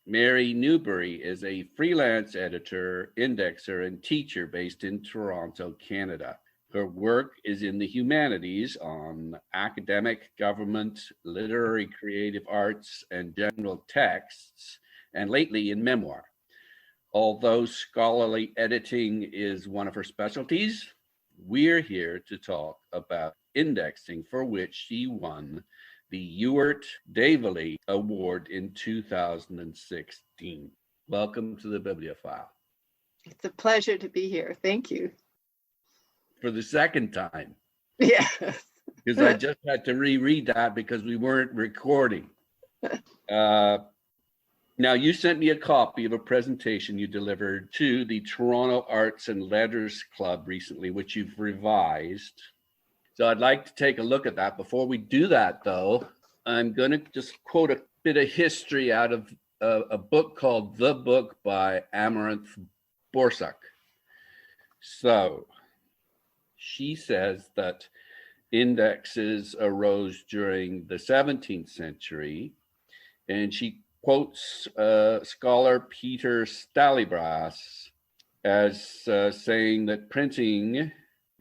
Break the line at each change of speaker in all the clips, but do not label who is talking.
Mary Newberry is a freelance editor, indexer, and teacher based in Toronto, Canada. Her work is in the humanities on academic, government, literary, creative arts, and general texts, and lately in memoir. Although scholarly editing is one of her specialties, we're here to talk about indexing, for which she won the Ewart-Daveluy Award in 2016. Welcome to the Bibliophile.
It's a pleasure to be here. Thank you.
For the second time.
Yes.
Because I just had to reread that because we weren't recording. Now, you sent me a copy of a presentation you delivered to the Toronto Arts and Letters Club recently, which you've revised. So I'd like to take a look at that. Before we do that, though, I'm going to just quote a bit of history out of a book called The Book by Amaranth Borsak. So she says that indexes arose during the 17th century, and she quotes scholar Peter Stalybras as saying that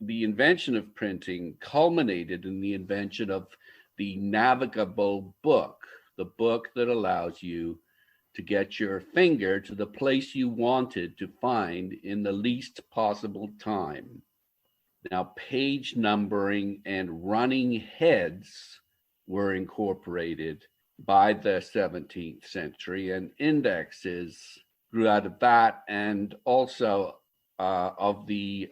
the invention of printing culminated in the invention of the navigable book, the book that allows you to get your finger to the place you wanted to find in the least possible time. Now, page numbering and running heads were incorporated by the 17th century, and indexes grew out of that, and also of the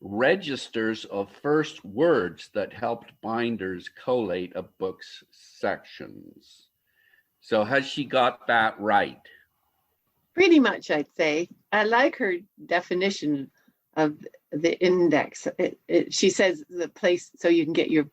registers of first words that helped binders collate a book's sections. So has she got that right?
Pretty much, I'd say. I like her definition of the index. She says the place so you can get your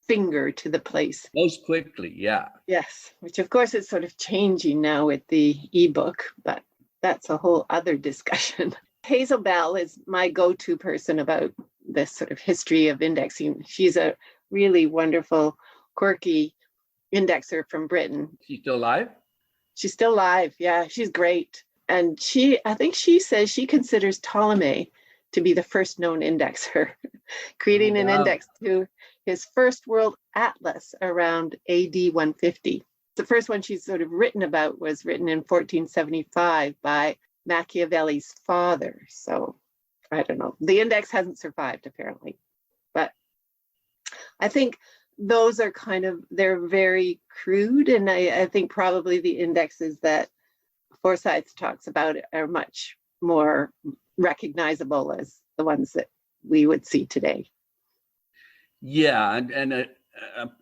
finger to the place.
Most quickly, yeah.
Yes, which of course is sort of changing now with the ebook, but that's a whole other discussion. Hazel Bell is my go-to person about this sort of history of indexing. She's a really wonderful, quirky indexer from Britain.
She's still alive?
She's still alive, yeah, she's great. And I think she says she considers Ptolemy to be the first known indexer, creating an index to his first world atlas around AD 150. The first one she's sort of written about was written in 1475 by Machiavelli's father. So I don't know. The index hasn't survived, apparently. But I think those are they're very crude. And I think probably the indexes that Forsyth talks about are much more recognizable as the ones that we would see today.
Yeah, and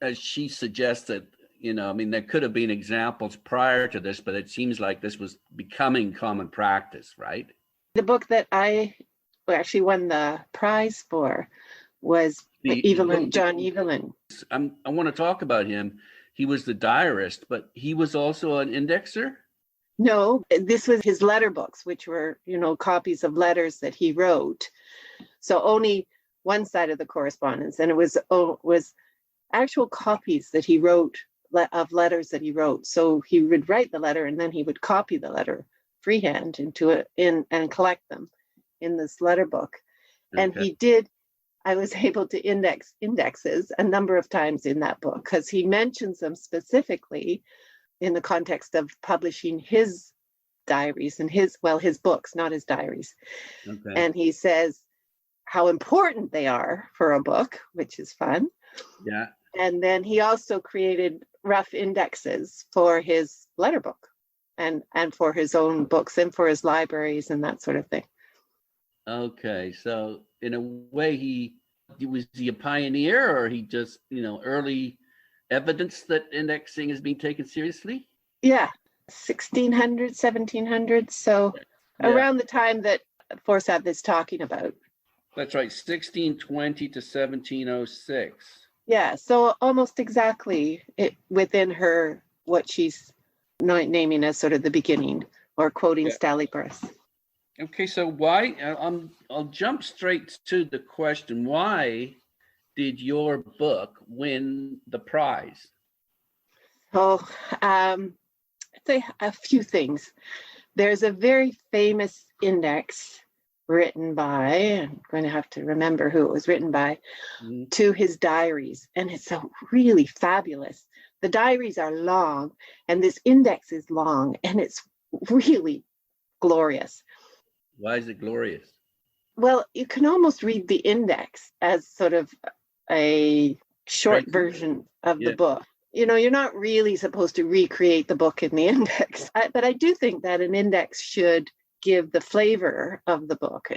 as she suggested, there could have been examples prior to this, but it seems like this was becoming common practice, right?
The book that I actually won the prize for was John Evelyn.
I want to talk about him. He was the diarist, but he was also an indexer?
No, this was his letter books, which were, copies of letters that he wrote. So only one side of the correspondence, and it was actual copies that he wrote of letters that he wrote. So he would write the letter and then he would copy the letter freehand and collect them in this letter book. Okay. And I was able to index indexes a number of times in that book because he mentions them specifically in the context of publishing his diaries and his books, not his diaries. Okay. And he says how important they are for a book, which is fun.
Yeah.
And then he also created rough indexes for his letter book and for his own books and for his libraries and that sort of thing.
Okay, so in a way, was he a pioneer, or he just, early evidence that indexing is being taken seriously?
Yeah, 1600s, 1700s. So around the time that Forsyth is talking about.
That's right, 1620 to 1706.
Yeah, so almost exactly within what she's naming as sort of the beginning, or quoting Stalybras.
Okay, so why, I'll jump straight to the question, why did your book win the prize?
Oh, I'd say a few things. There's a very famous index written by, I'm going to have to remember who it was written by, to his diaries. And it's so really fabulous. The diaries are long, and this index is long, and it's really glorious.
Why is it glorious?
Well, you can almost read the index as sort of a short version of the book. You know, you're not really supposed to recreate the book in the index, but I do think that an index should give the flavor of the book.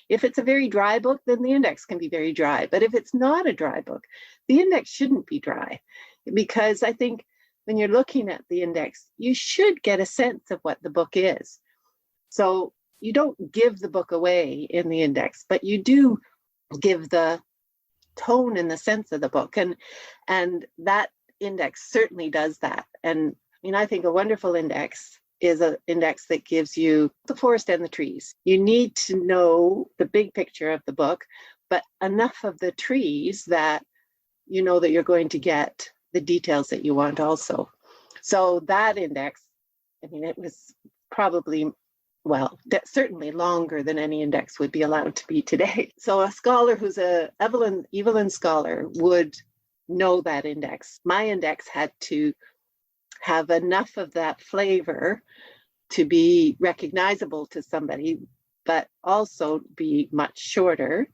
If it's a very dry book, then the index can be very dry. But if it's not a dry book, the index shouldn't be dry, because I think when you're looking at the index, you should get a sense of what the book is. So you don't give the book away in the index, but you do give the tone and the sense of the book. And that index certainly does that. And I mean, I think a wonderful index is an index that gives you the forest and the trees. You need to know the big picture of the book, but enough of the trees that you know that you're going to get the details that you want also. So that index, I mean, it was probably, well, certainly longer than any index would be allowed to be today. So a scholar who's a Evelyn scholar would know that index. My index had to have enough of that flavor to be recognizable to somebody, but also be much shorter,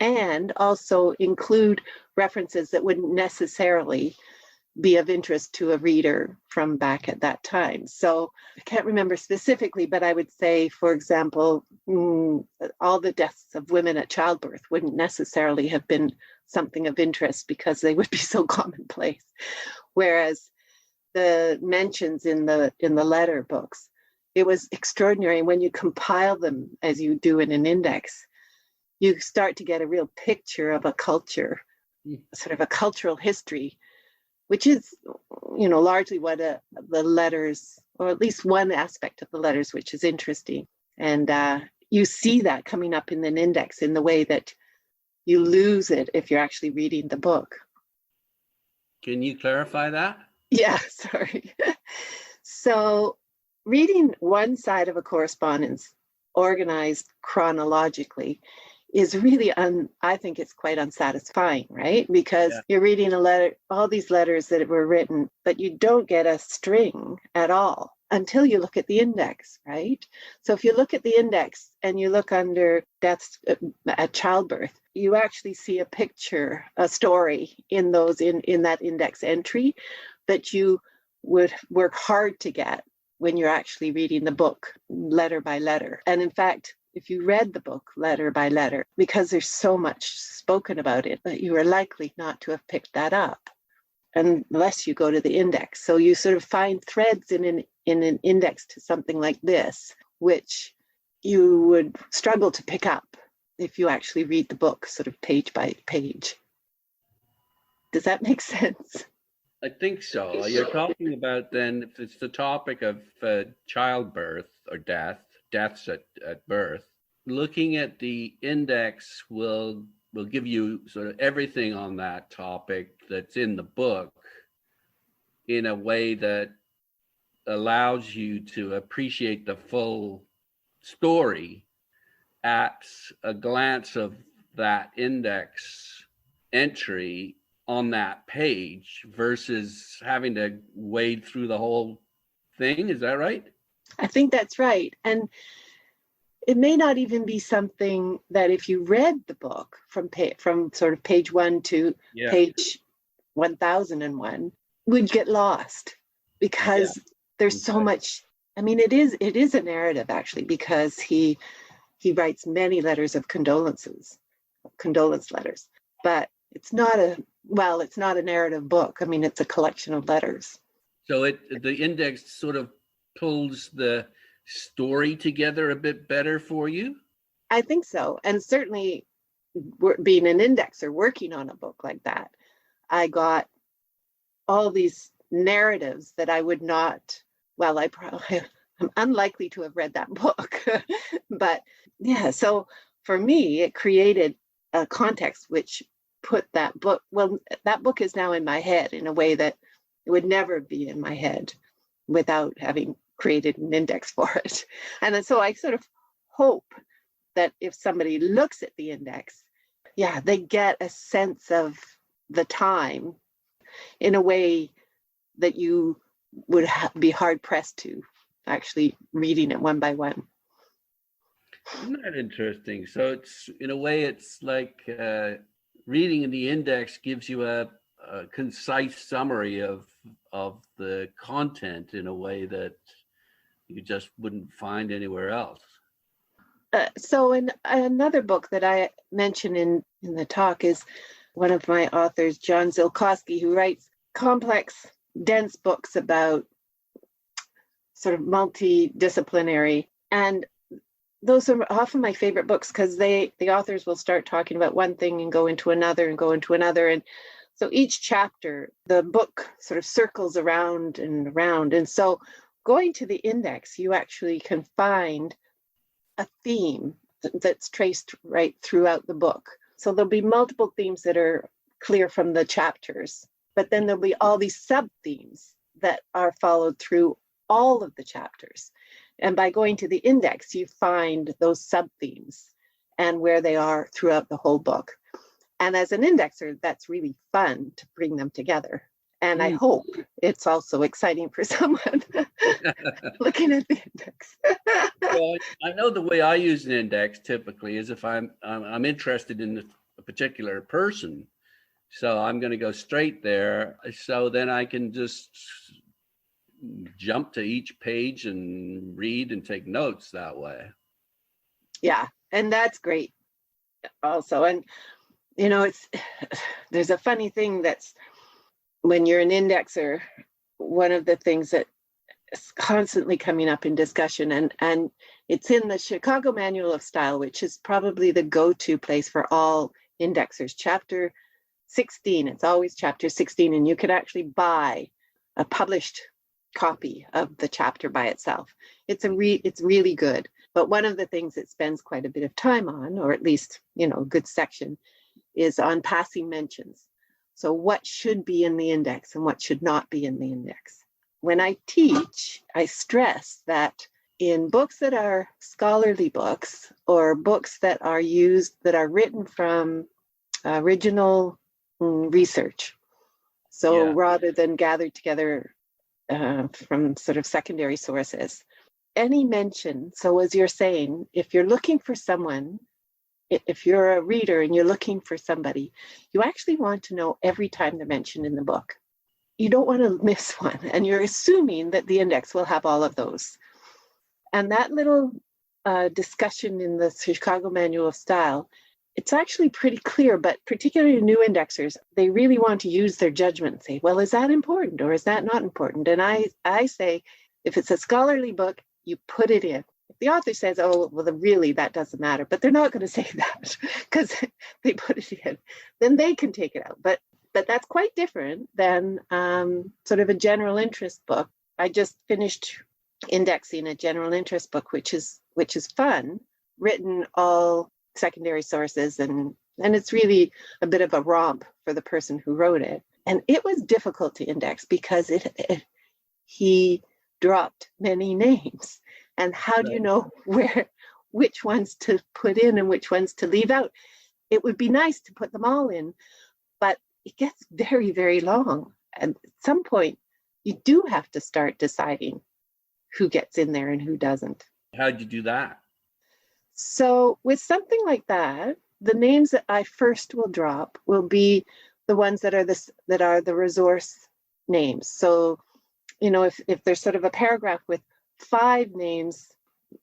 and also include references that wouldn't necessarily be of interest to a reader from back at that time. So I can't remember specifically, but I would say, for example, all the deaths of women at childbirth wouldn't necessarily have been something of interest because they would be so commonplace. Whereas the mentions in the letter books, it was extraordinary. When you compile them, as you do in an index, you start to get a real picture of a culture, sort of a cultural history, which is, you know, largely what the letters, or at least one aspect of the letters, which is interesting. And you see that coming up in an index in the way that you lose it if you're actually reading the book.
Can you clarify that?
Yeah, sorry. So reading one side of a correspondence organized chronologically is really, I think it's quite unsatisfying, right? Because you're reading a letter, all these letters that were written, but you don't get a string at all until you look at the index, right? So if you look at the index and you look under deaths at childbirth, you actually see a picture, a story in that index entry that you would work hard to get when you're actually reading the book letter by letter. And in fact, if you read the book letter by letter, because there's so much spoken about it, that you are likely not to have picked that up unless you go to the index. So you sort of find threads in an index to something like this, which you would struggle to pick up if you actually read the book sort of page by page. Does that make sense?
I think so. You're talking about then, if it's the topic of childbirth or deaths at birth, looking at the index will give you sort of everything on that topic that's in the book in a way that allows you to appreciate the full story at a glance of that index entry on that page versus having to wade through the whole thing. Is that right?
I think that's right. And it may not even be something that if you read the book from sort of page 1 to page 1001 would get lost, because there's so much. I mean, it is a narrative actually, because he writes many letters of condolence letters, but it's not a narrative book. I mean, it's a collection of letters. So
the index sort of pulls the story together a bit better for you?
I think so. And certainly being an indexer, working on a book like that, I got all these narratives that I would not, I'm unlikely to have read that book. But yeah, so for me, it created a context which put that book is now in my head in a way that it would never be in my head without having created an index for it. And then, so I sort of hope that if somebody looks at the index, they get a sense of the time in a way that you would be hard pressed to actually reading it one by one.
Isn't that interesting? So it's, in a way, it's like reading in the index gives you a concise summary of the content in a way that you just wouldn't find anywhere else.
So in another book that I mention in the talk is one of my authors, John Zilkowski, who writes complex, dense books about sort of multidisciplinary. And those are often my favorite books because the authors will start talking about one thing and go into another and go into another. And so each chapter, the book sort of circles around and around. And so going to the index, you actually can find a theme that's traced right throughout the book. So there'll be multiple themes that are clear from the chapters, but then there'll be all these sub-themes that are followed through all of the chapters. And by going to the index, you find those sub-themes and where they are throughout the whole book. And as an indexer, that's really fun to bring them together. And I hope it's also exciting for someone looking at the index.
Well, I know the way I use an index typically is if I'm interested in a particular person, so I'm going to go straight there. So then I can just jump to each page and read and take notes that way.
Yeah, and that's great also. And there's a funny thing that's when you're an indexer, one of the things that is constantly coming up in discussion, and it's in the Chicago Manual of Style, which is probably the go-to place for all indexers, chapter 16. It's always chapter 16, and you could actually buy a published copy of the chapter by itself. It's really good. But one of the things it spends quite a bit of time on, or at least, a good section, is on passing mentions. So what should be in the index and what should not be in the index. When I teach, I stress that in books that are scholarly books or books that are written from original research, so rather than gathered together from sort of secondary sources, any mention, so as you're saying, if you're looking for someone, if you're a reader and you're looking for somebody, you actually want to know every time they're mentioned in the book. You don't want to miss one, and you're assuming that the index will have all of those. And that little discussion in the Chicago Manual of Style, it's actually pretty clear, but particularly new indexers, they really want to use their judgment and say, well, is that important or is that not important? And I say, if it's a scholarly book, you put it in. If the author says, oh, well, really, that doesn't matter, but they're not going to say that because they put it in, then they can take it out. But that's quite different than sort of a general interest book. I just finished indexing a general interest book, which is fun, written all secondary sources, and it's really a bit of a romp for the person who wrote it. And it was difficult to index because he dropped many names. And how do you know which ones to put in and which ones to leave out? It would be nice to put them all in, but it gets very, very long. And at some point, you do have to start deciding who gets in there and who doesn't.
How'd you do that?
So with something like that, the names that I first will drop will be the ones that are the resource names. So, if there's sort of a paragraph with 5 names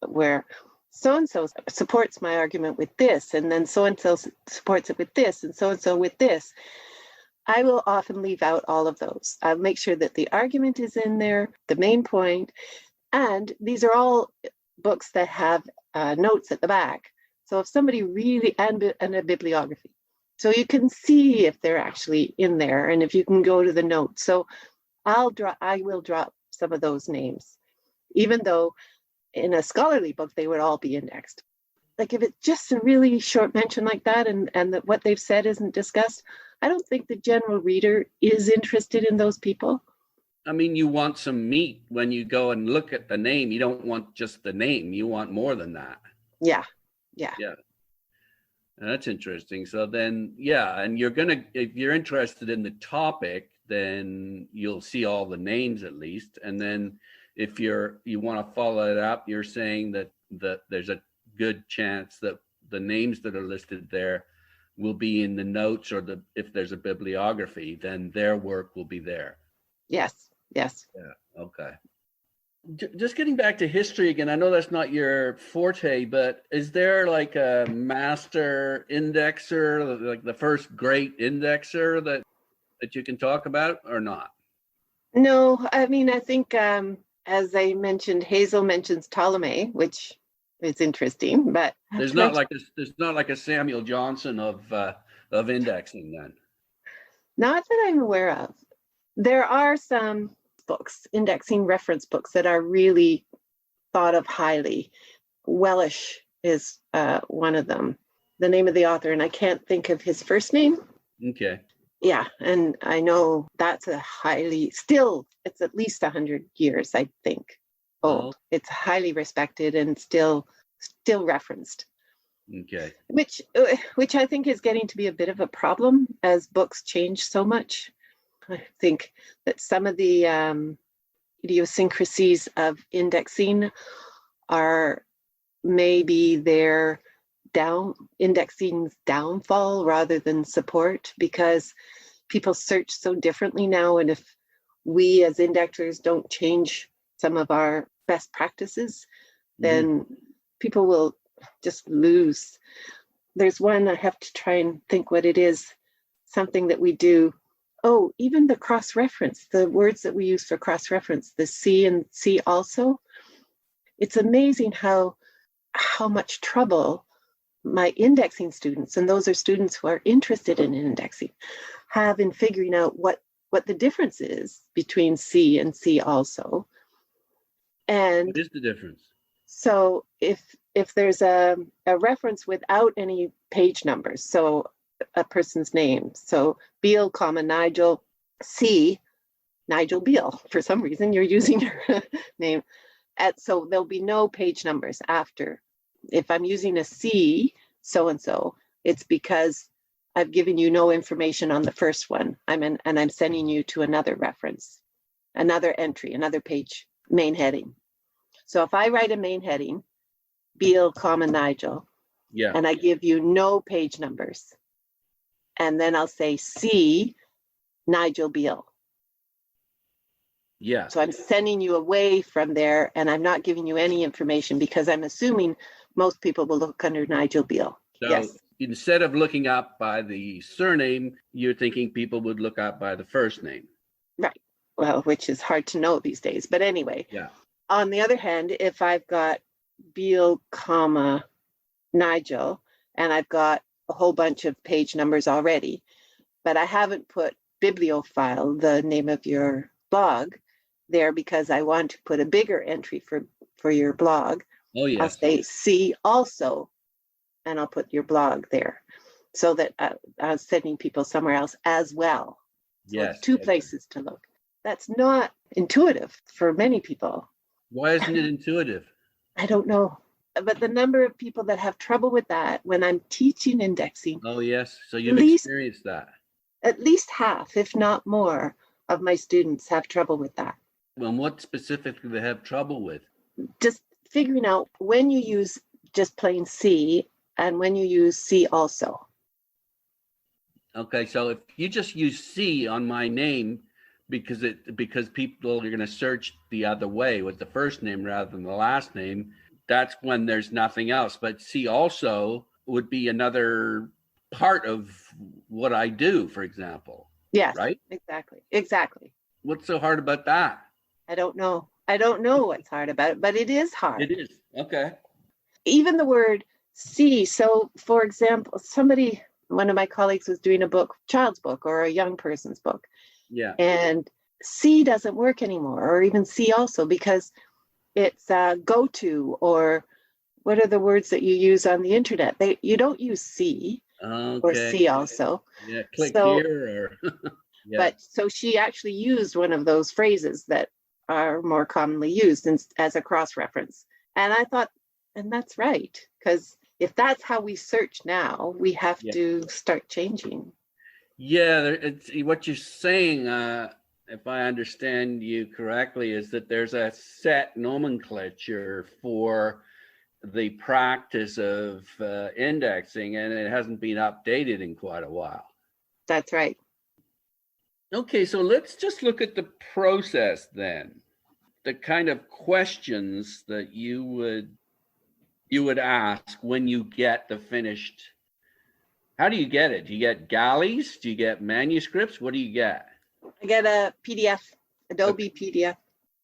where so-and-so supports my argument with this, and then so-and-so supports it with this, and so-and-so with this, I will often leave out all of those. I'll make sure that the argument is in there, the main point, and these are all books that have notes at the back. So if somebody really, and a bibliography. So you can see if they're actually in there, and if you can go to the notes. So I will drop some of those names, even though in a scholarly book, they would all be indexed. Like if it's just a really short mention like that, and that what they've said isn't discussed, I don't think the general reader is interested in those people.
I mean, you want some meat when you go and look at the name. You don't want just the name. You want more than that.
Yeah.
Yeah. That's interesting. So then, yeah, and if you're interested in the topic, then you'll see all the names at least. And then if you want to follow it up, you're saying that there's a good chance that the names that are listed there will be in the notes, or if there's a bibliography, then their work will be there.
Yes.
Yeah. Okay. Just getting back to history again, I know that's not your forte, but is there like a master indexer, like the first great indexer that you can talk about, or not?
No, I mean, I think as I mentioned, Hazel mentions Ptolemy, which is interesting, but
there's not like a Samuel Johnson of indexing then.
Not that I'm aware of. There are some books, indexing reference books, that are really thought of highly. Welsh is one of them, the name of the author, and I can't think of his first name.
Okay.
Yeah, and I know that's it's at least 100 years, I think, old. Oh. It's highly respected and still referenced.
Okay.
Which I think is getting to be a bit of a problem as books change so much. I think that some of the idiosyncrasies of indexing are maybe their indexing's downfall rather than support, because people search so differently now, and if we as indexers don't change some of our best practices, then people will just lose. There's one, I have to try and think what it is, something that we do. Oh, even the cross-reference, the words that we use for cross-reference, the see and see also. It's amazing how much trouble my indexing students, and those are students who are interested in indexing, have in figuring out what the difference is between see and see also. And
what is the difference?
So if there's a reference without any page numbers, so a person's name, so Beale, Nigel, C, Nigel Beale, for some reason you're using your name, so there'll be no page numbers after. If I'm using a C so-and-so, it's because I've given you no information on the first one. And I'm sending you to another reference, another entry, another page, main heading. So if I write a main heading, Beale, Nigel, and I give you no page numbers, and then I'll say C, Nigel Beale.
Yeah.
So I'm sending you away from there, and I'm not giving you any information because I'm assuming most people will look under Nigel Beale.
So
yes.
Instead of looking up by the surname, you're thinking people would look up by the first name.
Right. Well, which is hard to know these days. But anyway.
Yeah.
On the other hand, if I've got Beale, Nigel, and I've got a whole bunch of page numbers already, but I haven't put bibliophile, the name of your blog, there because I want to put a bigger entry for your blog.
Oh, yes.
I'll say see also, and I'll put your blog there so that I'm sending people somewhere else as well. So
yes.
Two places to look. That's not intuitive for many people.
Why isn't it intuitive?
I don't know. But the number of people that have trouble with that when I'm teaching indexing.
Oh, yes. So you've experienced that.
At least half, if not more, of my students have trouble with that.
Well, what specifically they have trouble with?
Just figuring out when you use just plain C and when you use C also.
Okay, so if you just use C on my name because people are going to search the other way with the first name rather than the last name, that's when there's nothing else. But C also would be another part of what I do, for example.
Yes,
right?
Exactly.
What's so hard about that?
I don't know what's hard about it, but it is hard.
It is. Okay.
Even the word see. So, for example, one of my colleagues was doing a book, child's book or a young person's book.
Yeah.
And see doesn't work anymore, or even see also, because it's go to, or what are the words that you use on the internet? You don't use see or see also.
Yeah, click here or Yeah.
But so she actually used one of those phrases that are more commonly used as a cross-reference. And I thought, and that's right, because if that's how we search now, we have to start changing.
Yeah, it's what you're saying, if I understand you correctly, is that there's a set nomenclature for the practice of indexing, and it hasn't been updated in quite a while.
That's right.
Okay, so let's just look at the process then. The kind of questions that you would ask when you get the finished. How do you get it? Do you get galleys? Do you get manuscripts? What do you get?
I get a PDF, Adobe PDF.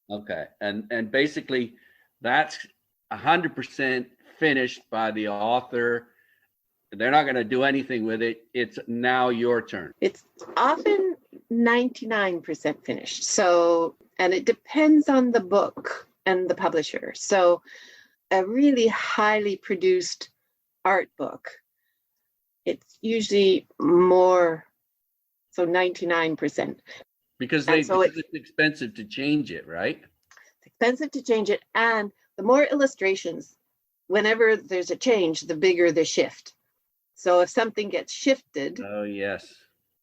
Okay, and basically that's 100% finished by the author. They're not going to do anything with it. It's now your turn.
It's often 99% finished. So, and it depends on the book and the publisher. So a really highly produced art book, it's usually more, so 99%.
Because
it's
expensive to change it, right?
It's expensive to change it. And the more illustrations, whenever there's a change, the bigger the shift. So if something gets shifted,
oh yes,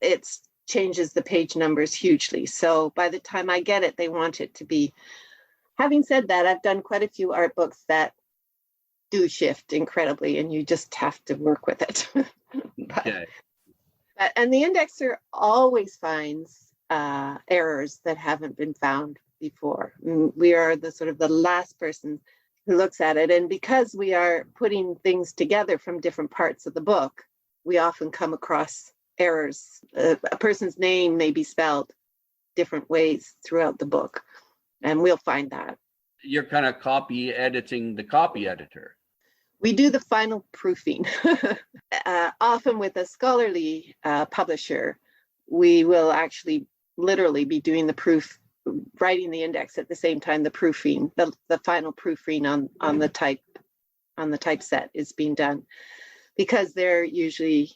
it changes the page numbers hugely. So by the time I get it, they want it to be. Having said that, I've done quite a few art books that do shift incredibly, and you just have to work with it.
Okay.
And the indexer always finds errors that haven't been found before. We are the sort of the last person who looks at it. And because we are putting things together from different parts of the book, we often come across errors. A person's name may be spelled different ways throughout the book, and we'll find that.
You're kind of copy editing the copy editor.
We do the final proofing. Often with a scholarly publisher, we will actually literally be doing the proof, writing the index at the same time the proofing, the final proofing on the typeset is being done, because they're usually,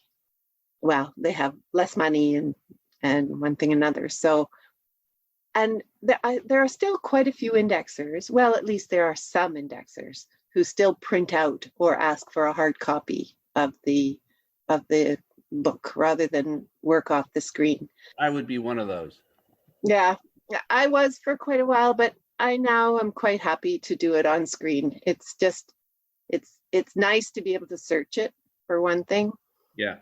well, they have less money and one thing another. So, and there are still quite a few indexers. Well, at least there are some indexers who still print out or ask for a hard copy of the book rather than work off the screen.
I would be one of those.
Yeah, I was for quite a while, but I now am quite happy to do it on screen. It's just, it's nice to be able to search it, for one thing.
Yeah.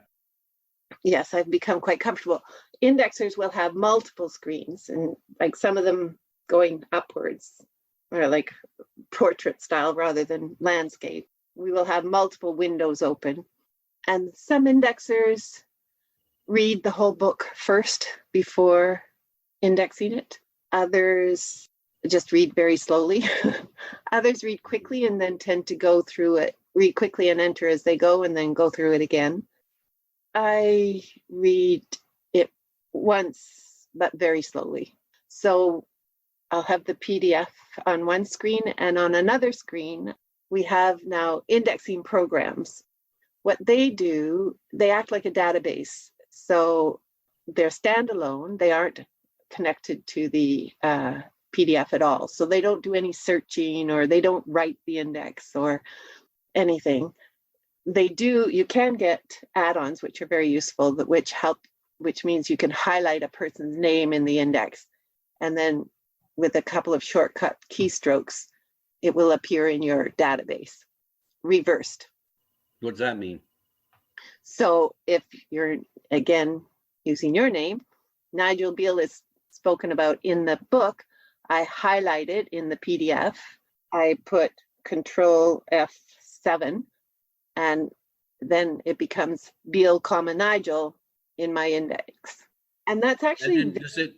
Yes, I've become quite comfortable. Indexers will have multiple screens, and like some of them going upwards, or like portrait style rather than landscape. We will have multiple windows open. And some indexers read the whole book first before indexing it. Others just read very slowly. Others read quickly and then tend to go through it, read quickly and enter as they go, and then go through it again. I read it once, but very slowly. So I'll have the PDF on one screen, and on another screen, we have now indexing programs. What they do, they act like a database. So they're standalone. They aren't connected to the PDF at all. So they don't do any searching, or they don't write the index or anything. They do, you can get add-ons, which are very useful, which means you can highlight a person's name in the index. And then with a couple of shortcut keystrokes, it will appear in your database, reversed.
What does that mean?
So if you're, again, using your name, Nigel Beale is spoken about in the book, I highlight it in the PDF. I put Control F7, and then it becomes Beale, Nigel in my index. And that's actually,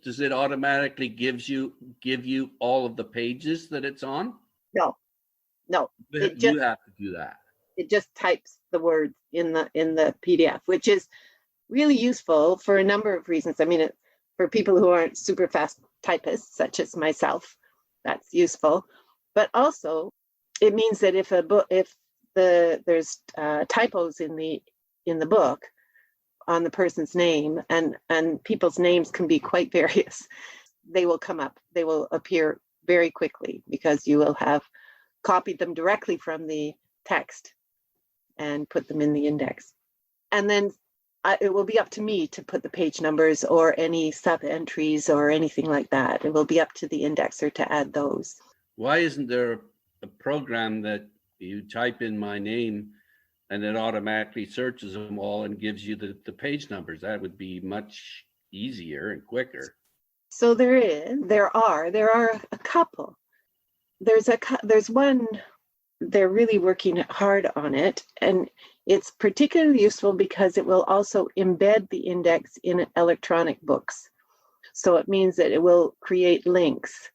does it automatically give you all of the pages that it's on?
No.
You have to do that.
It just types the words in the PDF, which is really useful for a number of reasons. I mean, for people who aren't super fast typists, such as myself, that's useful. But also, it means that if there's typos in the book, on the person's name, and people's names can be quite various, they will come up. They will appear very quickly because you will have copied them directly from the text and put them in the index. And then it will be up to me to put the page numbers or any sub entries or anything like that. It will be up to the indexer to add those.
Why isn't there a program that you type in my name and it automatically searches them all and gives you the page numbers? That would be much easier and quicker.
So there are a couple. There's one, they're really working hard on it, and it's particularly useful because it will also embed the index in electronic books. So it means that it will create links.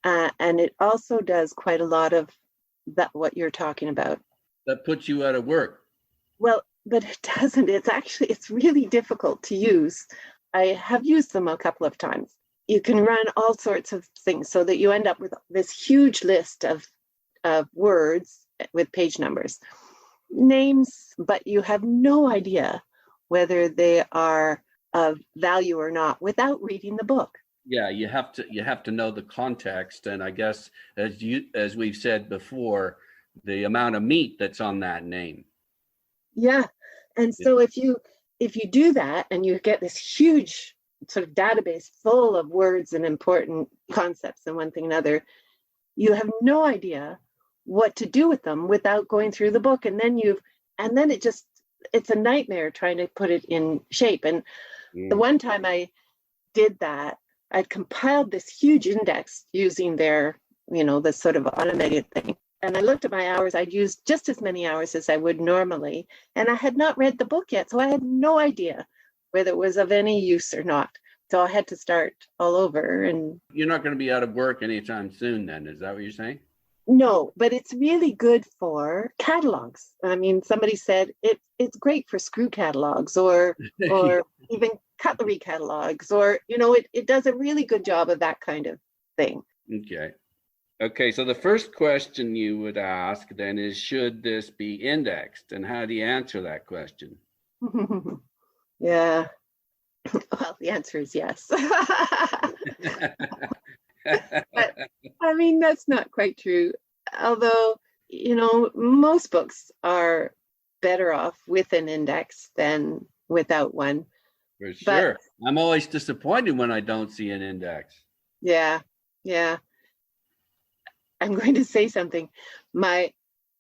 And it also does quite a lot of that, what you're talking about.
That puts you out of work.
Well, but it doesn't. It's really difficult to use. I have used them a couple of times. You can run all sorts of things so that you end up with this huge list of words with page numbers, names, but you have no idea whether they are of value or not without reading the book.
Yeah, you have to know the context, and I guess as we've said before, the amount of meat that's on that name.
Yeah, and so if you do that and you get this huge sort of database full of words and important concepts and one thing and another, you have no idea what to do with them without going through the book, and then it's a nightmare trying to put it in shape. And the one time I did that, I'd compiled this huge index using their, this sort of automated thing. And I looked at my hours. I'd used just as many hours as I would normally. And I had not read the book yet. So I had no idea whether it was of any use or not. So I had to start all over. And
you're not going to be out of work anytime soon then, is that what you're saying?
No, but it's really good for catalogs. I mean, somebody said it's great for screw catalogs or even cutlery catalogs, or, it does a really good job of that kind of thing.
Okay, so the first question you would ask then is, should this be indexed? And how do you answer that question?
Yeah, well, the answer is yes. But, I mean, that's not quite true. Although, most books are better off with an index than without one.
For sure. But I'm always disappointed when I don't see an index.
Yeah. I'm going to say something. My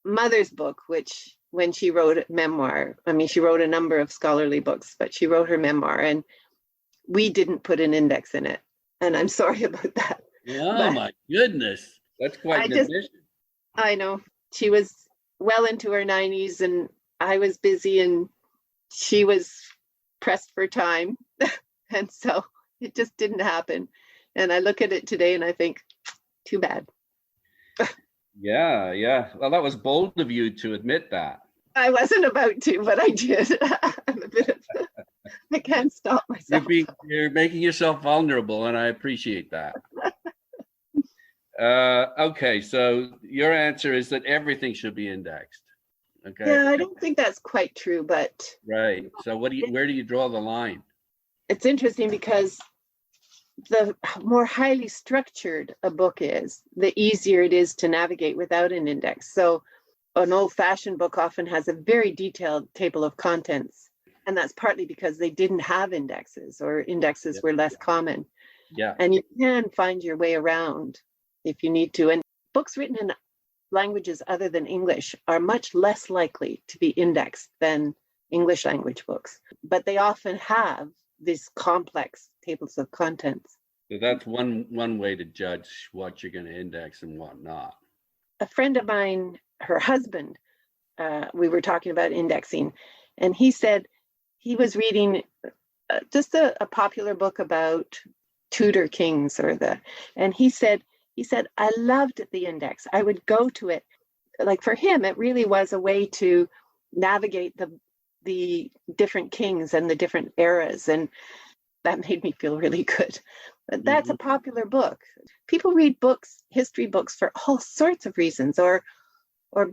mother's book, which when she wrote memoir, she wrote a number of scholarly books, but she wrote her memoir and we didn't put an index in it. And I'm sorry about that.
Oh, my goodness. That's quite an admission.
I know. She was well into her 90s and I was busy and she was pressed for time. And so it just didn't happen. And I look at it today and I think, too bad.
Yeah. Well, that was bold of you to admit that.
I wasn't about to, but I did. I'm a bit of, I can't stop myself.
You're making yourself vulnerable, and I appreciate that. Okay, so your answer is that everything should be indexed. Okay.
Yeah, I don't think that's quite true, but
right. So where do you draw the line? It's
interesting because the more highly structured a book is, the easier it is to navigate without an index. So an old-fashioned book often has a very detailed table of contents, and that's partly because they didn't have indexes, or indexes were less common.
Yeah.
And you can find your way around if you need to. And books written in languages other than English are much less likely to be indexed than English language books, but they often have these complex tables of contents.
So that's one way to judge what you're going to index and what not.
A friend of mine, her husband, we were talking about indexing, and he said he was reading just a popular book about Tudor kings and he said, I loved the index. I would go to it. Like for him, it really was a way to navigate the different kings and the different eras. And that made me feel really good. But that's a popular book. People read books, history books, for all sorts of reasons, or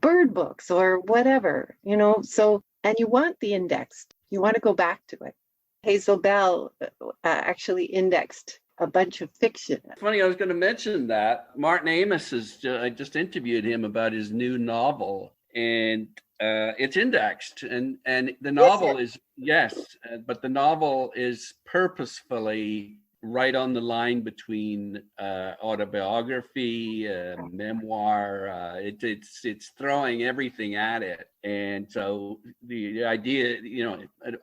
bird books or whatever, so, and you want the index You want to go back to it. Hazel Bell actually indexed a bunch of fiction.
Funny, I was going to mention that. Martin Amis I just interviewed him about his new novel, and it's indexed. And the novel is, yes, but the novel is purposefully right on the line between autobiography, memoir. It's throwing everything at it, and so the idea,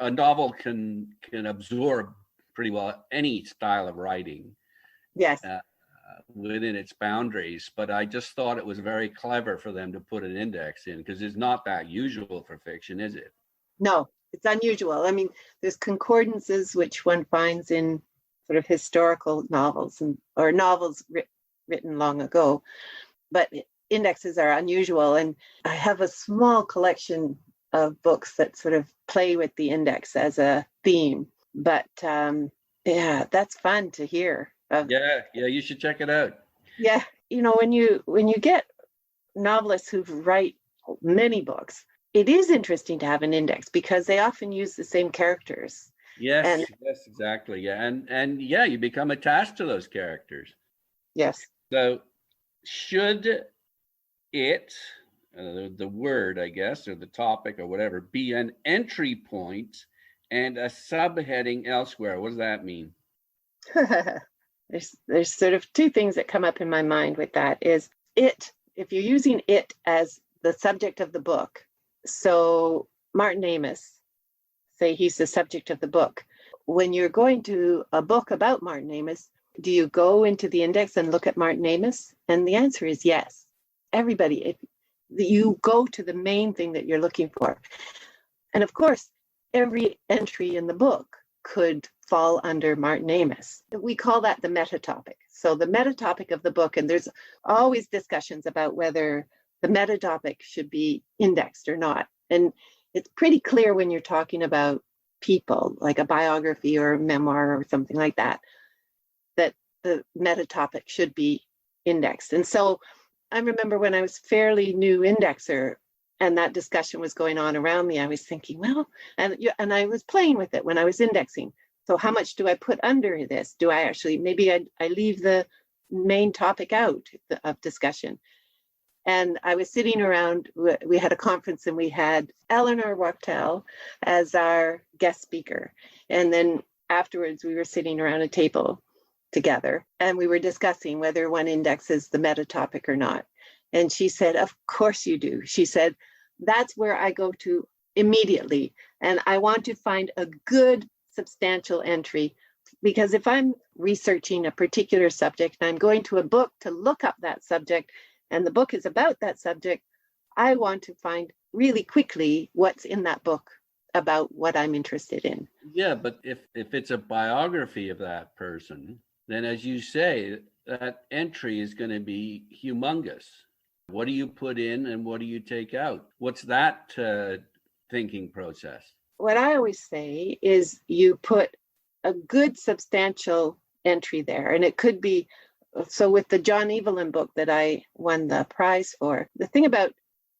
a novel can absorb pretty well any style of writing.
Yes.
Within its boundaries, but I just thought it was very clever for them to put an index in, because it's not that usual for fiction, is it?
No, it's unusual. I mean, there's concordances which one finds in sort of historical novels or novels written long ago, but indexes are unusual. And I have a small collection of books that sort of play with the index as a theme. But yeah, that's fun to hear.
Yeah, you should check it out.
Yeah, when you get novelists who write many books, it is interesting to have an index because they often use the same characters.
Yes, exactly. Yeah, and you become attached to those characters.
Yes.
So, should it, the word, I guess, or the topic or whatever, be an entry point and a subheading elsewhere? What does that mean?
There's sort of two things that come up in my mind with that. Is it, if you're using it as the subject of the book, so Martin Amis, say he's the subject of the book. When you're going to a book about Martin Amis, do you go into the index and look at Martin Amis? And the answer is yes. Everybody, if you go to the main thing that you're looking for. And of course, every entry in the book could fall under Martin Amis. We call that the meta topic. So the meta topic of the book, and there's always discussions about whether the meta topic should be indexed or not. And it's pretty clear when you're talking about people, like a biography or a memoir or something like that, that the meta topic should be indexed. And so I remember when I was fairly new indexer and that discussion was going on around me, I was thinking, well, and I was playing with it when I was indexing. So how much do I put under this? Do I actually, maybe I leave the main topic out of discussion. And I was sitting around, we had a conference and we had Eleanor Wachtel as our guest speaker. And then afterwards we were sitting around a table together and we were discussing whether one indexes the meta topic or not. And she said, of course you do. She said, that's where I go to immediately. And I want to find a good substantial entry, because if I'm researching a particular subject and I'm going to a book to look up that subject, and the book is about that subject, I want to find really quickly what's in that book about what I'm interested in.
Yeah, but if it's a biography of that person, then as you say, that entry is going to be humongous. What do you put in and what do you take out? What's that thinking process?
What I always say is you put a good substantial entry there, and it could be, so with the John Evelyn book that I won the prize for, the thing about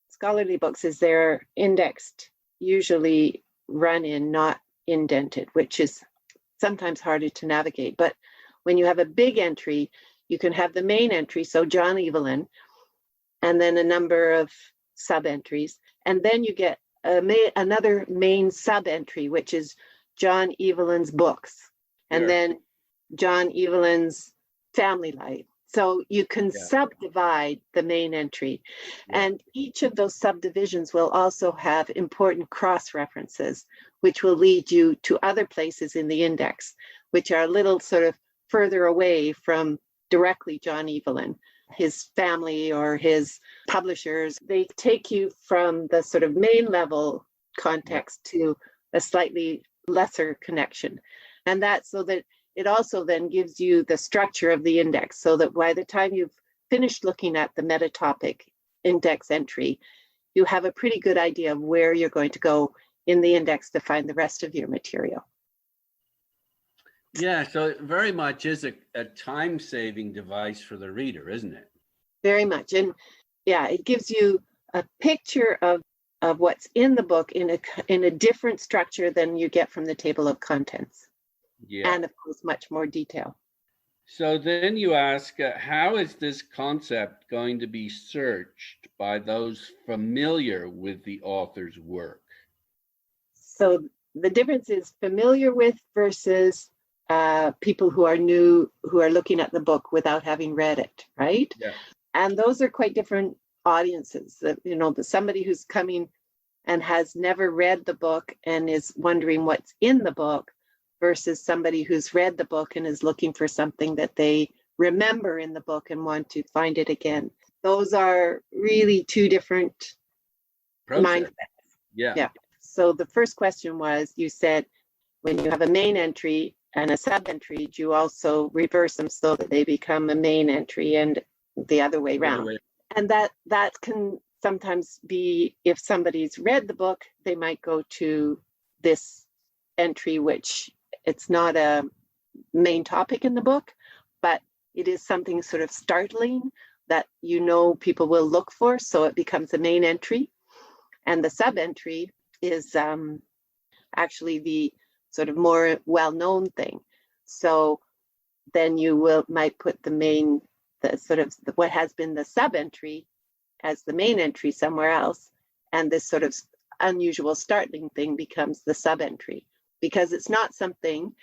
scholarly books is they're indexed, usually run in, not indented, which is sometimes harder to navigate. But when you have a big entry, you can have the main entry, so John Evelyn, and then a number of sub-entries. And then you get another main sub-entry, which is John Evelyn's books, and then John Evelyn's family life. So you can subdivide the main entry. And each of those subdivisions will also have important cross-references, which will lead you to other places in the index, which are a little sort of further away from directly John Evelyn, his family or his publishers. They take you from the sort of main level context to a slightly lesser connection. And that's so that it also then gives you the structure of the index, so that by the time you've finished looking at the meta topic index entry, you have a pretty good idea of where you're going to go in the index to find the rest of your material.
Yeah, so it very much is a time-saving device for the reader, isn't it?
Very much. And yeah, it gives you a picture of of what's in the book in a different structure than you get from the table of contents.
Yeah.
And of course, much more detail.
So then you ask, how is this concept going to be searched by those familiar with the author's work?
So the difference is familiar with versus people who are new, who are looking at the book without having read it, right?
Yeah.
And those are quite different audiences. Somebody who's coming and has never read the book and is wondering what's in the book versus somebody who's read the book and is looking for something that they remember in the book and want to find it again. Those are really two different mindsets.
Yeah.
So the first question was, you said when you have a main entry and a sub-entry, do you also reverse them so that they become a main entry and the other way around? And that can sometimes be, if somebody's read the book, they might go to this entry, which it's not a main topic in the book, but it is something sort of startling that people will look for, so it becomes a main entry. And the sub-entry is actually the sort of more well-known thing. So then you might put what has been the sub-entry as the main entry somewhere else, and this sort of unusual startling thing becomes the sub-entry, because it's not something,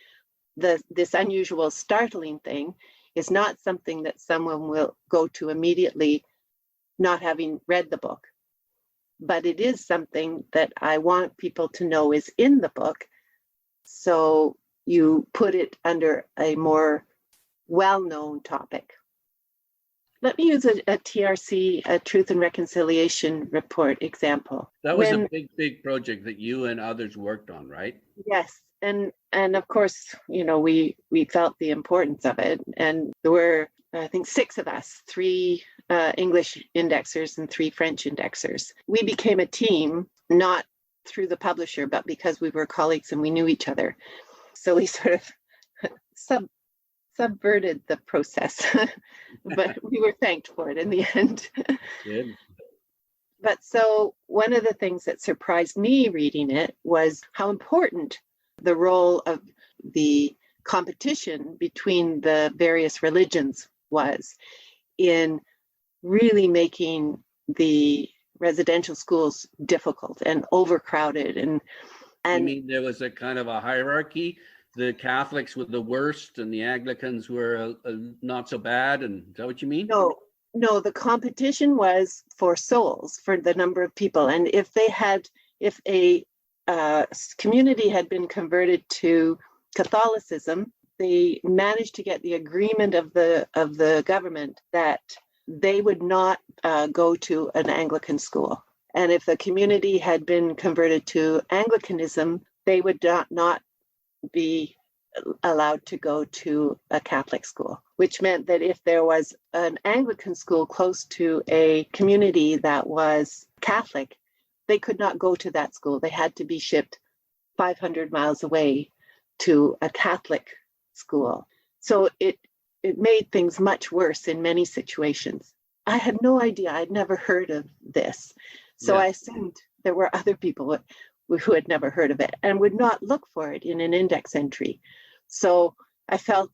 this unusual startling thing is not something that someone will go to immediately not having read the book. But it is something that I want people to know is in the book. So you put it under a more well-known topic. Let me use a TRC, a Truth and Reconciliation Report example.
That was a big project that you and others worked on, right?
Yes. And of course, we felt the importance of it. And there were, I think, 6 of us, 3 English indexers and 3 French indexers. We became a team, not through the publisher, but because we were colleagues and we knew each other. So we sort of subverted the process, but we were thanked for it in the end.
Good.
But so one of the things that surprised me reading it was how important the role of the competition between the various religions was in really making the residential schools difficult and overcrowded. And
you mean there was a kind of a hierarchy? The Catholics were the worst and the Anglicans were not so bad? And is that what you mean?
No, the competition was for souls, for the number of people. And if a community had been converted to Catholicism, they managed to get the agreement of the government that they would not go to an Anglican school. And if the community had been converted to Anglicanism, they would not be allowed to go to a Catholic school, which meant that if there was an Anglican school close to a community that was Catholic, they could not go to that school. They had to be shipped 500 miles away to a Catholic school. So it made things much worse in many situations. I had no idea. I'd never heard of this. So I assumed there were other people who had never heard of it and would not look for it in an index entry. So I felt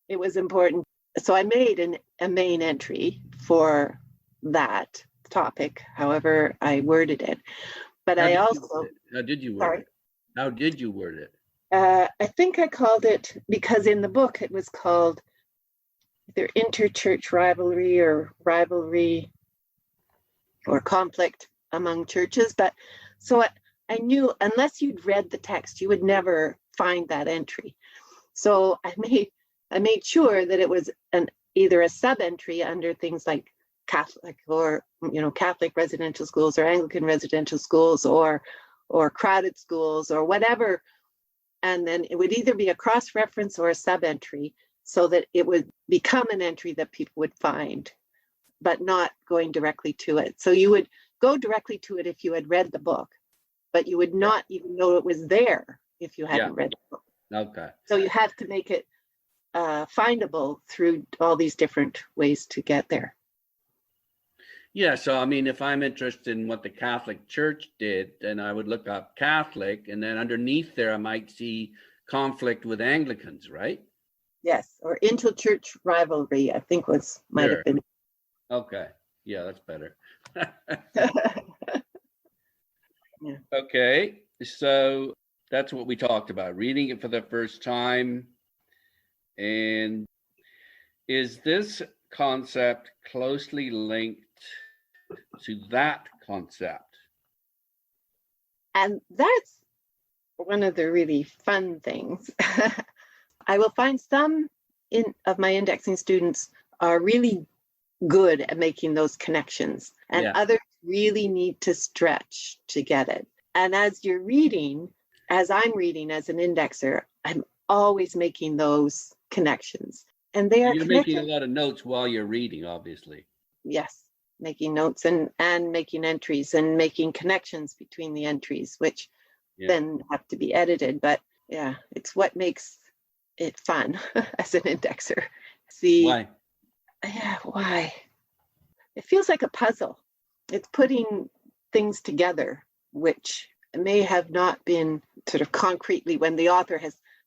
it was important. So I made a main entry for that topic, however I worded it. But How did you word
it?
I think I called it, because in the book it was called either interchurch rivalry or conflict among churches. But so I knew unless you'd read the text, you would never find that entry. So I made sure that it was either a sub-entry under things like Catholic or Catholic residential schools or Anglican residential schools or crowded schools or whatever. And then it would either be a cross-reference or a sub-entry so that it would become an entry that people would find, but not going directly to it. So you would go directly to it if you had read the book, but you would not even know it was there if you hadn't read the book.
Okay.
So you have to make it findable through all these different ways to get there.
Yeah, so I mean, if I'm interested in what the Catholic Church did, then I would look up Catholic, and then underneath there, I might see conflict with Anglicans, right?
Yes, or interchurch rivalry, I think might
Sure.
have been.
Okay. Yeah, that's better.
Yeah.
Okay, so that's what we talked about, reading it for the first time. And is this concept closely linked to that concept?
And that's one of the really fun things. I will find some of my indexing students are really good at making those connections, and others really need to stretch to get it. And as I'm reading as an indexer, I'm always making those connections. And they are
You're making a lot of notes while you're reading, obviously.
Yes, making notes and making entries and making connections between the entries, which then have to be edited. But yeah, it's what makes it fun as an indexer.
Why?
Yeah, why? It feels like a puzzle. It's putting things together, which may have not been sort of concretely when the author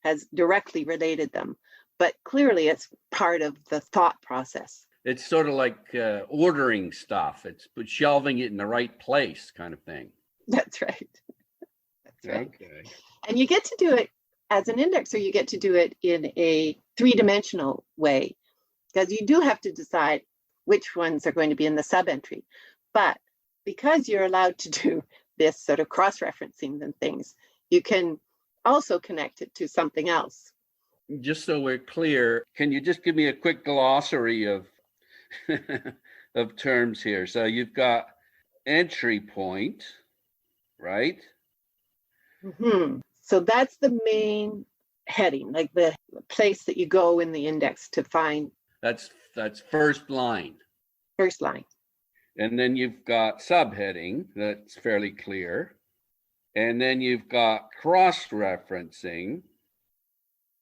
has directly related them, but clearly it's part of the thought process.
It's sort of like ordering stuff. It's shelving it in the right place kind of thing.
That's right. That's right.
Okay.
And you get to do it as an indexer, you get to do it in a three-dimensional way, because you do have to decide which ones are going to be in the sub-entry. But because you're allowed to do this sort of cross-referencing and things, you can also connect it to something else.
Just so we're clear, can you just give me a quick glossary of of terms here? So you've got entry point, right?
Mm-hmm. So that's the main heading, like the place that you go in the index to find.
That's first line.
First line.
And then you've got subheading, that's fairly clear. And then you've got cross-referencing,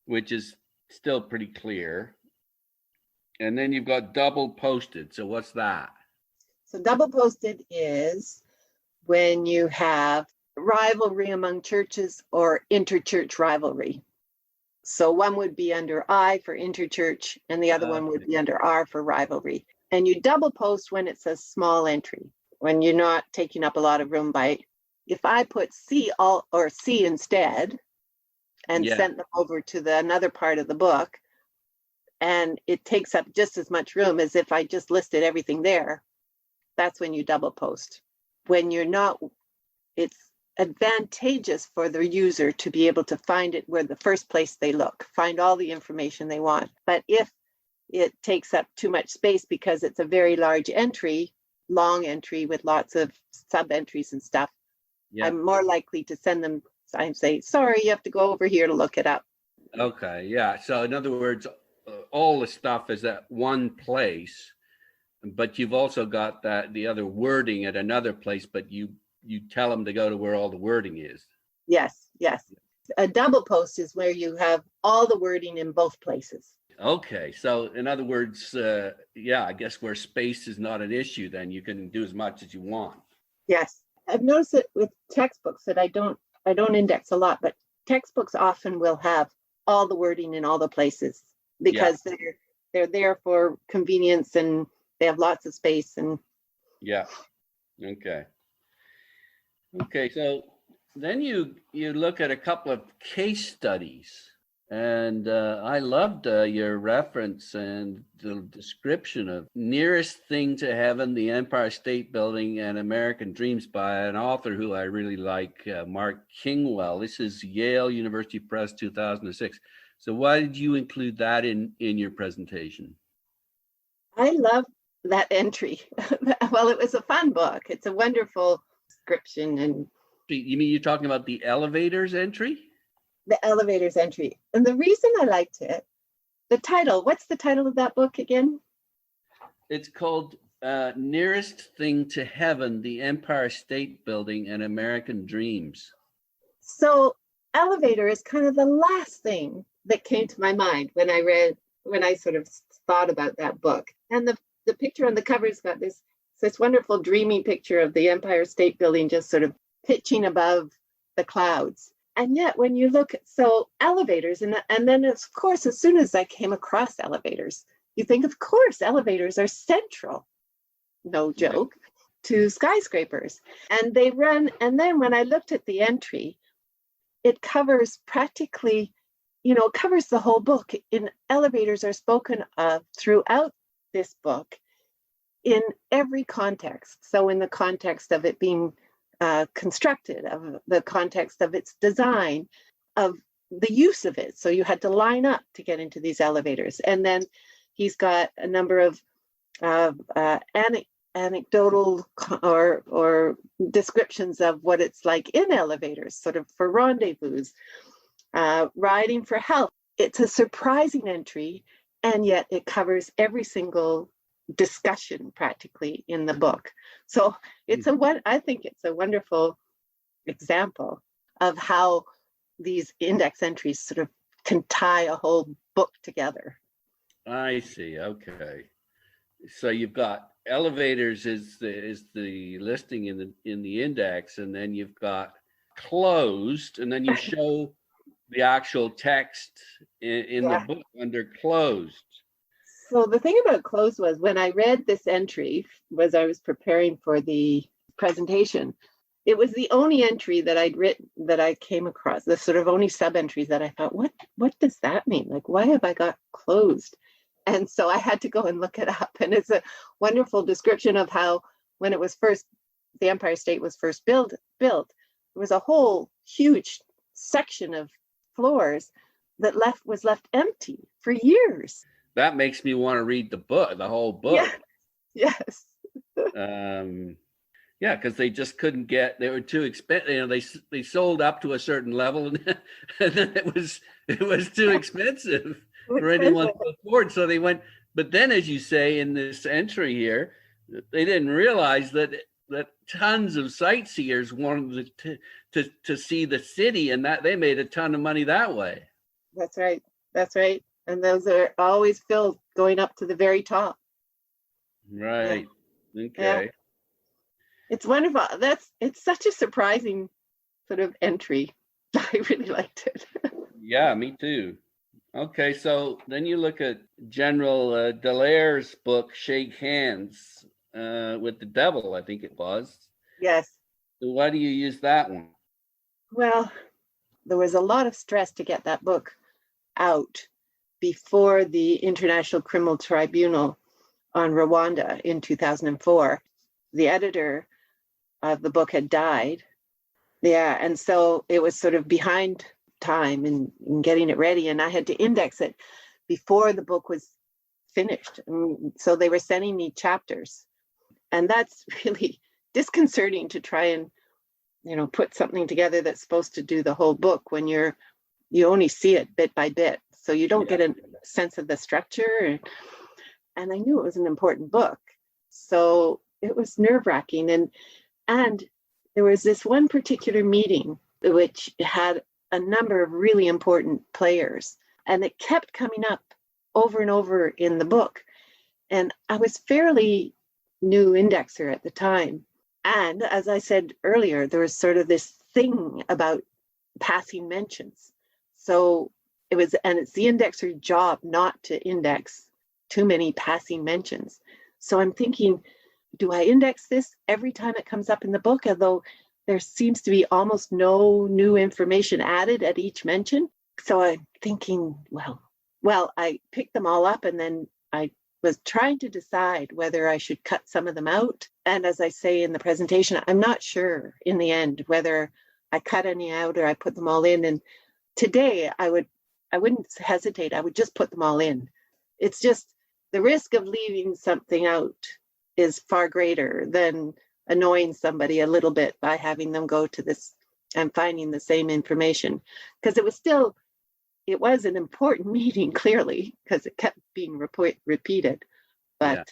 which is still pretty clear. And then you've got double posted. So what's that?
So double posted is when you have rivalry among churches or interchurch rivalry. So one would be under I for interchurch, and the other one would be under R for rivalry. And you double post when it's a small entry, when you're not taking up a lot of room by, if I put C instead and sent them over to another part of the book, and it takes up just as much room as if I just listed everything there, that's when you double post. When you're not, it's advantageous for the user to be able to find it where the first place they look, find all the information they want. But if it takes up too much space because it's a very large entry, long entry with lots of sub entries and stuff, I'm more likely to send them and say, sorry, you have to go over here to look it up.
Okay, yeah. So in other words, all the stuff is at one place, but you've also got the other wording at another place, but you tell them to go to where all the wording is.
Yes. A double post is where you have all the wording in both places.
Okay, so in other words, I guess where space is not an issue, then you can do as much as you want.
Yes, I've noticed it with textbooks that I don't index a lot, but textbooks often will have all the wording in all the places because they're there for convenience and they have lots of space and.
Yeah. Okay, so then you look at a couple of case studies, and I loved your reference and the description of Nearest Thing to Heaven, the Empire State Building, and American Dreams by an author who I really like, Mark Kingwell. This is Yale University Press, 2006. So why did you include that in your presentation?
I love that entry. Well, it was a fun book. It's a wonderful description. And
you mean you're talking about the elevators entry?
The elevators entry. And the reason I liked it, the title, what's the title of that book again?
It's called Nearest Thing to Heaven, the Empire State Building and American Dreams.
So elevator is kind of the last thing that came to my mind when I sort of thought about that book. And the picture on the cover has got this this wonderful dreamy picture of the Empire State Building just sort of pitching above the clouds. And yet when you look at, so elevators, and then of course, as soon as I came across elevators, you think, of course, elevators are central, no joke, to skyscrapers. And they run, and then when I looked at the entry, it covers practically, covers the whole book. In elevators are spoken of throughout this book in every context. So in the context of it being constructed, of the context of its design, of the use of it. So you had to line up to get into these elevators. And then he's got a number of anecdotal or descriptions of what it's like in elevators, sort of for rendezvous, riding for health. It's a surprising entry, and yet it covers every single discussion practically in the book. So I think it's a wonderful example of how these index entries sort of can tie a whole book together.
I see. Okay. So you've got elevators is the listing in the index, and then you've got closed, and then you show the actual text in the book under closed.
So the thing about closed was, when I read this entry, was I was preparing for the presentation, it was the only entry that I'd written that I came across, the sort of only sub-entries that I thought, what does that mean? Like, why have I got closed? And so I had to go and look it up. And it's a wonderful description of how, when it was first, the Empire State was first built, there was a whole huge section of floors that was left empty for years.
That makes me want to read the whole book.
Yeah. Yes.
Yeah, because they just couldn't they were too expensive. They sold up to a certain level, and then it was too expensive for anyone to afford. So they went. But then, as you say in this entry here, they didn't realize that tons of sightseers wanted to see the city, and that they made a ton of money that way.
That's right. And those are always filled going up to the very top.
Right.
Yeah.
Okay.
Yeah. It's wonderful. It's such a surprising sort of entry. I really liked it.
Yeah, me too. Okay, so then you look at General Dallaire's book, Shake Hands with the Devil, I think it was.
Yes.
So why do you use that one?
Well, there was a lot of stress to get that book out before the International Criminal Tribunal on Rwanda in 2004. The editor of the book had died. Yeah, and so it was sort of behind time in getting it ready, and I had to index it before the book was finished. And so they were sending me chapters, and that's really disconcerting to try and put something together that's supposed to do the whole book when you only see it bit by bit, so you don't get a sense of the structure. And I knew it was an important book, so it was nerve-wracking. And there was this one particular meeting which had a number of really important players, and it kept coming up over and over in the book. And I was fairly new indexer at the time. And as I said earlier, there was sort of this thing about passing mentions. So it's the indexer's job not to index too many passing mentions. So I'm thinking, do I index this every time it comes up in the book, although there seems to be almost no new information added at each mention? So I'm thinking, well, I picked them all up, and then I was trying to decide whether I should cut some of them out. And as I say in the presentation, I'm not sure in the end whether I cut any out or I put them all in. And today I wouldn't hesitate. I would just put them all in. It's just the risk of leaving something out is far greater than annoying somebody a little bit by having them go to this and finding the same information, because it was an important meeting, clearly, because it kept being repeated. But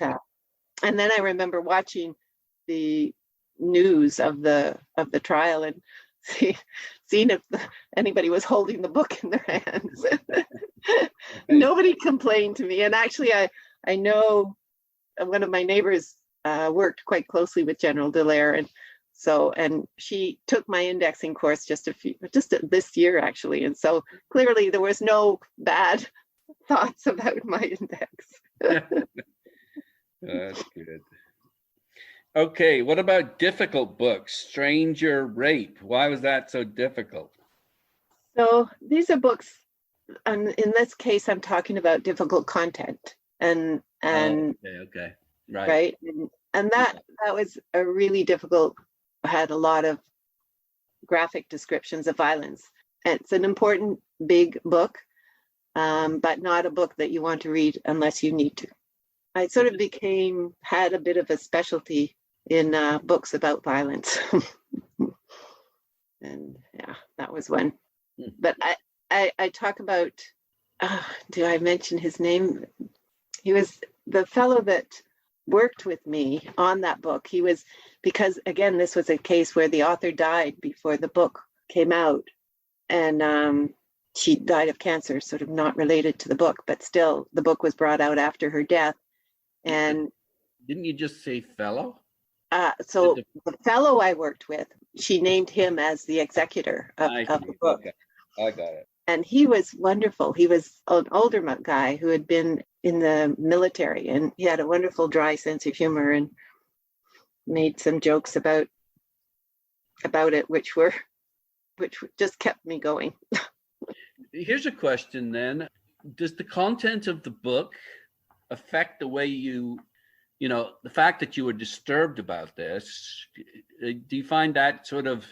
and then I remember watching the news of the trial and seeing if anybody was holding the book in their hands. Nobody complained to me. And actually, I know one of my neighbors worked quite closely with General Dallaire, and she took my indexing course just this year actually, and so clearly there was no bad thoughts about my index.
That's good. Okay, what about difficult books? Stranger Rape. Why was that so difficult?
So these are books, in this case, I'm talking about difficult content, and
okay,
right, and that was a really difficult. Had a lot of graphic descriptions of violence. And it's an important, big book, but not a book that you want to read unless you need to. I sort of had a bit of a specialty in books about violence. And yeah, that was one. But I talk about, do I mention his name? He was the fellow that worked with me on that book. He was, because again, this was a case where the author died before the book came out. And she died of cancer, sort of not related to the book, but still the book was brought out after her death. And
didn't you just say fellow?
So the fellow I worked with, she named him as the executor of the book.
Okay. I got it.
And he was wonderful. He was an older guy who had been in the military, and he had a wonderful dry sense of humor and made some jokes about it, which just kept me going.
Here's a question then. Does the content of the book affect the way the fact that you were disturbed about this, do you find that sort of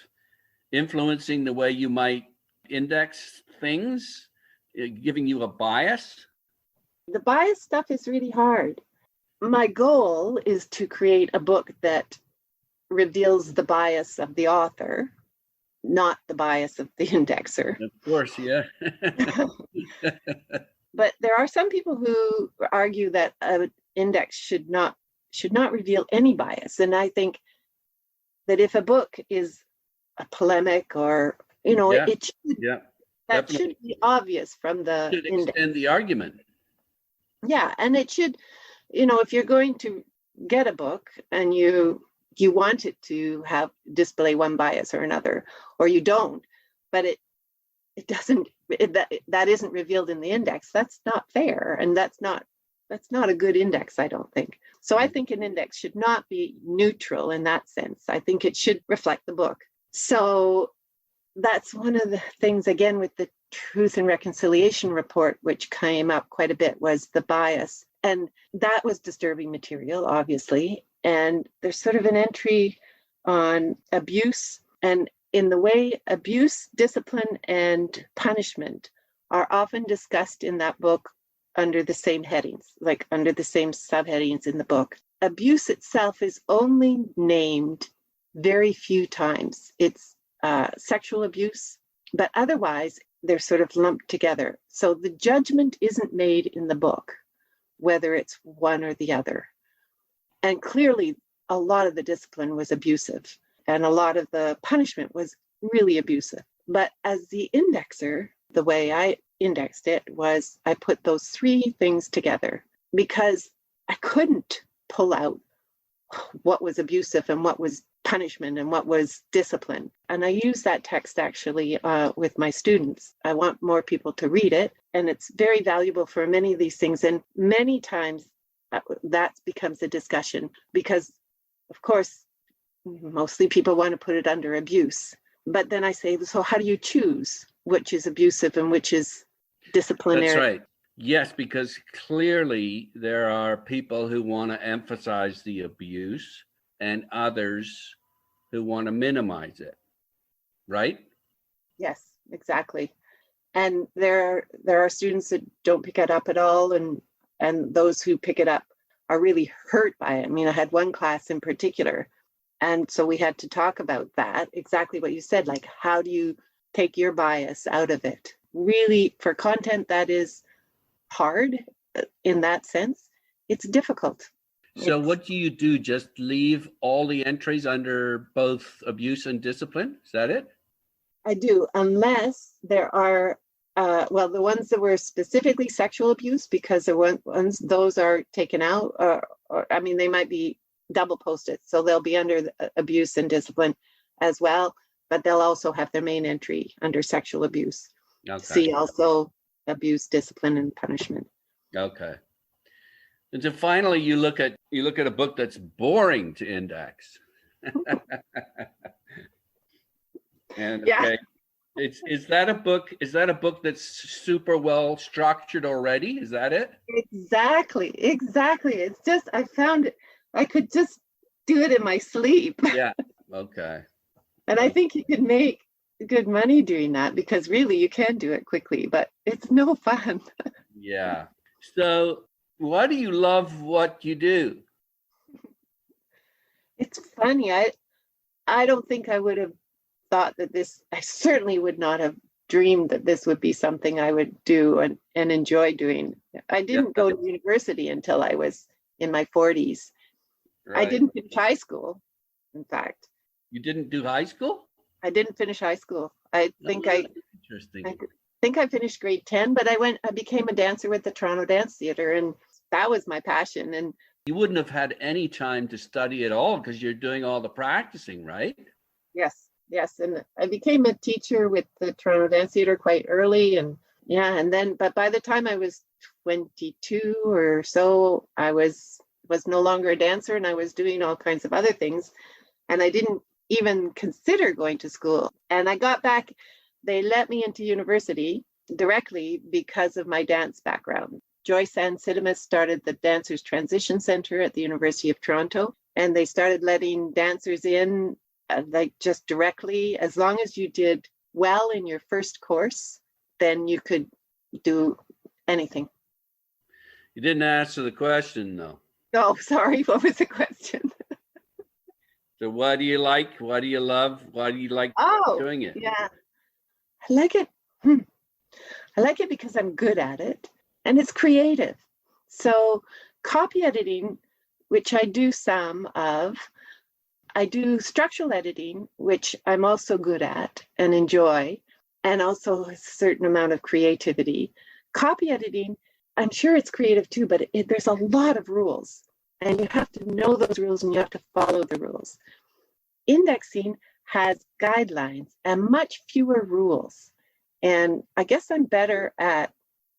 influencing the way you might index things, giving you a bias?
The bias stuff is really hard. My goal is to create a book that reveals the bias of the author, not the bias of the indexer.
Of course, yeah.
But there are some people who argue that an index should not reveal any bias. And I think that if a book is a polemic or, it should, that should be obvious from the index.
Extend the argument.
Yeah, and it should, if you're going to get a book and you want it to display one bias or another, or you don't, but it doesn't, that isn't revealed in the index, that's not fair, and that's not a good index, I don't think. So I think an index should not be neutral in that sense. I think it should reflect the book. So that's one of the things, again, with the Truth and Reconciliation report, which came up quite a bit, was the bias. And that was disturbing material, obviously. And there's sort of an entry on abuse, and in the way abuse, discipline, and punishment are often discussed in that book under the same headings, like under the same subheadings in the book. Abuse itself is only named very few times. It's sexual abuse, but otherwise they're sort of lumped together. So the judgment isn't made in the book, whether it's one or the other. And clearly, a lot of the discipline was abusive, and a lot of the punishment was really abusive. But as the indexer, the way I indexed it was I put those three things together because I couldn't pull out what was abusive and what was punishment and what was discipline. And I use that text actually with my students. I want more people to read it, and it's very valuable for many of these things. And many times that becomes a discussion because, of course, mostly people want to put it under abuse. But then I say, so how do you choose which is abusive and which is disciplinary?
That's right. Yes, because clearly there are people who want to emphasize the abuse and others who want to minimize it, right?
Yes, exactly. And there are students that don't pick it up at all, and those who pick it up are really hurt by it. I mean, I had one class in particular, and so we had to talk about that, exactly what you said, like how do you take your bias out of it? Really, for content that is hard in that sense, it's difficult.
So what do you do? Just leave all the entries under both abuse and discipline? Is that it?
I do, unless there are, the ones that were specifically sexual abuse, because the ones, those are taken out, or I mean, they might be double post it. So they'll be under abuse and discipline as well, but they'll also have their main entry under sexual abuse.
Okay.
See also abuse, discipline, and punishment.
Okay. And so finally, you look at a book that's boring to index. And
Yeah.
okay, is that a book that's super well structured already? Is that it?
Exactly. It's just, I found it, I could just do it in my sleep.
Yeah. Okay.
And I think you could make good money doing that, because really you can do it quickly, but it's no fun.
Yeah. So why do you love what you do?
It's funny. I don't think I would have thought that I certainly would not have dreamed that this would be something I would do and enjoy doing. I didn't go to university until I was in my 40s.
Right.
I didn't finish high school, in fact.
You didn't do high school?
I didn't finish high school. I think
Interesting.
I think I finished grade 10, but I became a dancer with the Toronto Dance Theatre, and that was my passion. And
you wouldn't have had any time to study at all because you're doing all the practicing, right?
yes. And I became a teacher with the Toronto Dance Theatre quite early. And but by the time I was 22 or so, I was no longer a dancer, and I was doing all kinds of other things. And I didn't even consider going to school. And I got back, they let me into university directly because of my dance background. Joyce Ann Sidimus started the Dancers Transition Center at the University of Toronto, and they started letting dancers in like just directly. As long as you did well in your first course, then you could do anything.
You didn't answer the question, though.
Oh, sorry. What was the question?
So what do you like? What do you love? Why do you like doing it?
Yeah, I like it. I like it because I'm good at it, and it's creative. So copy editing, which I do some of, I do structural editing, which I'm also good at and enjoy, and also a certain amount of creativity. Copy editing, I'm sure it's creative too, but there's a lot of rules, and you have to know those rules and you have to follow the rules. Indexing has guidelines and much fewer rules. And I guess I'm better at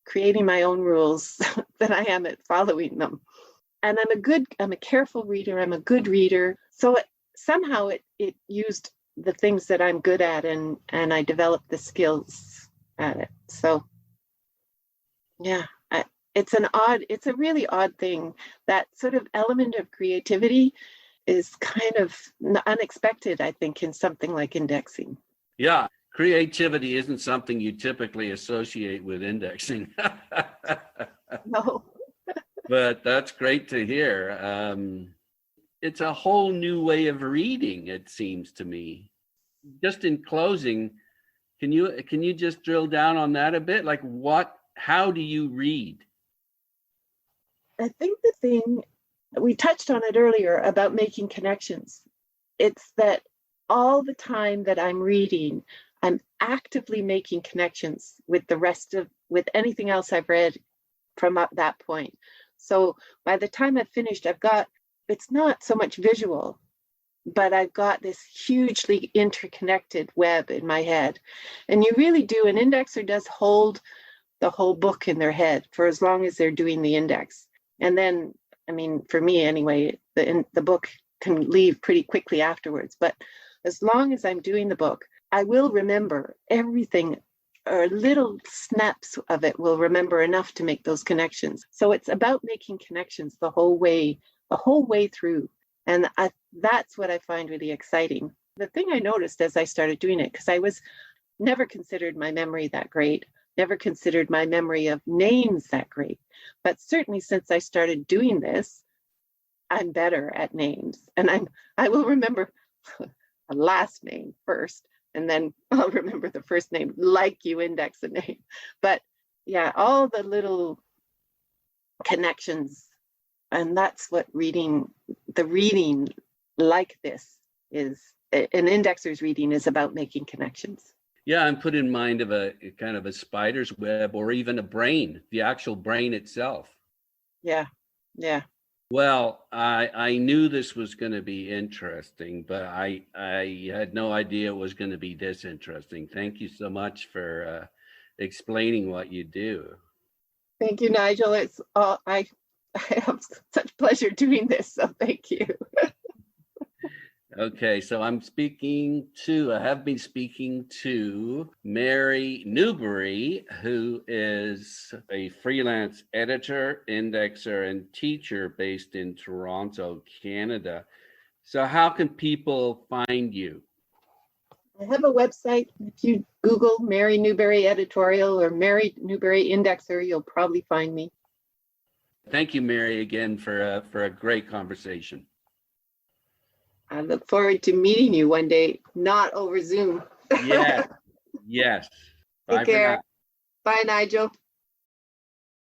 creating my own rules than I am at following them. And I'm a careful reader, I'm a good reader. So somehow it used the things that I'm good at, and I developed the skills at it. So yeah, it's a really odd thing. That sort of element of creativity is kind of unexpected, I think, in something like indexing.
Yeah, creativity isn't something you typically associate with indexing.
No.
But that's great to hear. It's a whole new way of reading, it seems to me. Just in closing, can you just drill down on that a bit? Like how do you read?
I think the thing, we touched on it earlier about making connections. It's that all the time that I'm reading, I'm actively making connections with with anything else I've read from up that point. So by the time I've finished, it's not so much visual, but I've got this hugely interconnected web in my head. And you really do, an indexer does hold the whole book in their head for as long as they're doing the index. And then, I mean, for me anyway, the book can leave pretty quickly afterwards. But as long as I'm doing the book, I will remember everything, or little snaps of it will remember enough to make those connections. So it's about making connections the whole way through. And that's what I find really exciting. The thing I noticed as I started doing it, because I was never considered my memory that great, never considered my memory of names that great. But certainly since I started doing this, I'm better at names. And I will remember a last name first, and then I'll remember the first name, like you index a name. But yeah, all the little connections. And that's what reading like this is. An indexer's reading is about making connections.
Yeah, I'm put in mind of a kind of a spider's web, or even a brain, the actual brain itself.
Yeah.
Well, I knew this was going to be interesting, but I had no idea it was going to be this interesting. Thank you so much for explaining what you do.
Thank you, Nigel. It's I have such pleasure doing this, so thank you.
Okay, so I have been speaking to Mary Newberry, who is a freelance editor, indexer, and teacher based in Toronto, Canada. So how can people find you?
I have a website. If you Google Mary Newberry Editorial or Mary Newberry Indexer, you'll probably find me.
Thank you, Mary, again for a great conversation.
I look forward to meeting you one day, not over Zoom.
Yes, yes. Bye
Take
for
care.
now.
Bye, Nigel.